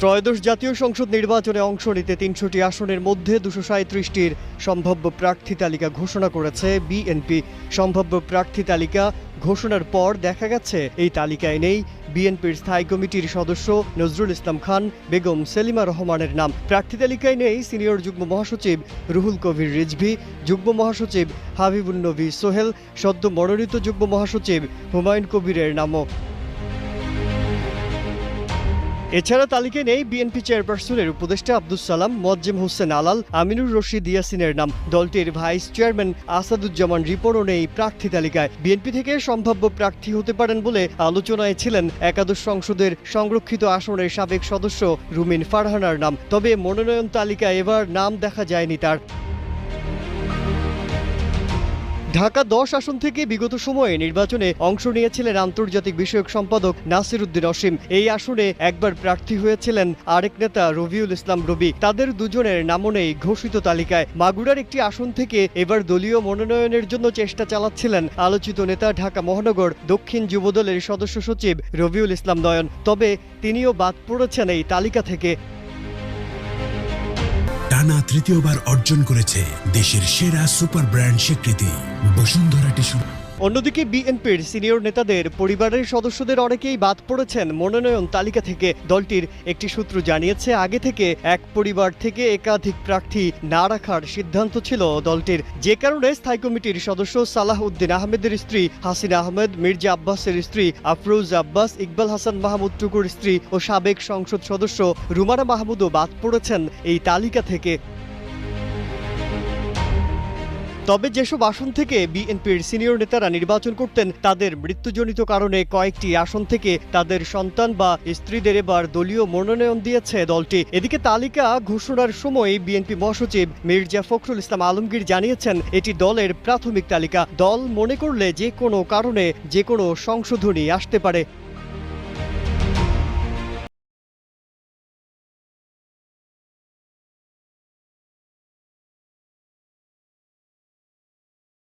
ত্রয়োদশ জাতীয় সংসদ নির্বাচনে অংশ নিতে ৩০০টি আসনের মধ্যে ২৩৭টির সম্ভাব্য প্রার্থী তালিকা ঘোষণা করেছে বিএনপি। সম্ভাব্য প্রার্থী তালিকা ঘোষণার পর দেখা গেছে এই তালিকায় নেই বিএনপির স্থায়ী কমিটির সদস্য নজরুল ইসলাম খান, বেগম সেলিমা রহমানের নাম। প্রার্থী তালিকায় নেই সিনিয়র যুগ্ম মহাসচিব রুহুল কবির রিজভী, যুগ্ম মহাসচিব হাবিবুন নবী সোহেল, সদ্য মনোনীত যুগ্ম মহাসচিব হুমায়ুন কবিরের নামও। এছাড়া তালিকায় নেই বিএনপি চেয়ারপারসনের উপদেষ্টা আব্দুস সালাম, মোয়াজ্জেম হোসেন আলাল, আমিনুর রশিদ ইয়াসিনের নাম। দলটির ভাইস চেয়ারম্যান আসাদুজ্জামান রিপনও নেই প্রার্থী তালিকায়। বিএনপি থেকে সম্ভাব্য প্রার্থী হতে পারেন বলে আলোচনায় ছিলেন একাদশ সংসদের সংরক্ষিত আসনের সাবেক সদস্য রুমিন ফারহানার নাম। তবে মনোনয়ন তালিকায় এবার নাম দেখা যায়নি তার। ঢাকা ১০ আসন থেকে বিগত সময়ে নির্বাচনে অংশ নিয়েছিলেন আন্তর্জাতিক বিষয়ক সম্পাদক নাসির উদ্দিন অসীম। এই আসনে একবার প্রার্থী হয়েছিলেন আরেক নেতা রবিউল ইসলাম রবি। তাদের দুজনের নামও নেই ঘোষিত তালিকায়। মাগুরার একটি আসন থেকে এবার দলীয় মনোনয়নের জন্য চেষ্টা চালাচ্ছিলেন আলোচিত নেতা ঢাকা মহানগর দক্ষিণ যুবদলের সদস্য সচিব রবিউল ইসলাম নয়ন। তবে তিনিও বাদ পড়েছেন এই তালিকা থেকে। টানা তৃতীয়বার অর্জন করেছে দেশের সেরা সুপার ব্র্যান্ড স্বীকৃতি বসুন্ধরা টিস্যু। অন্যদিকে বিএনপির সিনিয়র নেতাদের পরিবারের সদস্যদের অনেকেই বাদ পড়েছেন মনোনয়ন তালিকা থেকে। দলটির একটি সূত্র জানিয়েছে, আগে থেকে এক পরিবার থেকে একাধিক প্রার্থী না রাখার সিদ্ধান্ত ছিল দলটির, যে কারণে স্থায়ী কমিটির সদস্য সালাহ উদ্দিন আহমেদের স্ত্রী হাসিনা আহমেদ, মির্জা আব্বাসের স্ত্রী আফরোজ আব্বাস, ইকবাল হাসান মাহমুদ টুকুর স্ত্রী ও সাবেক সংসদ সদস্য রুমানা মাহমুদও বাদ পড়েছেন এই তালিকা থেকে। তবে যেসব আসন থেকে বিএনপির সিনিয়র নেতারা নির্বাচন করতেন, তাদের মৃত্যুজনিত কারণে কয়েকটি আসন থেকে তাদের সন্তান বা স্ত্রীদের এবার দলীয় মনোনয়ন দিয়েছে দলটি। এদিকে তালিকা ঘোষণার সময় বিএনপি মহাসচিব মির্জা ফখরুল ইসলাম আলমগীর জানিয়েছেন, এটি দলের প্রাথমিক তালিকা। দল মনে করলে যে কোনো কারণে যে কোনো সংশোধনী আসতে পারে।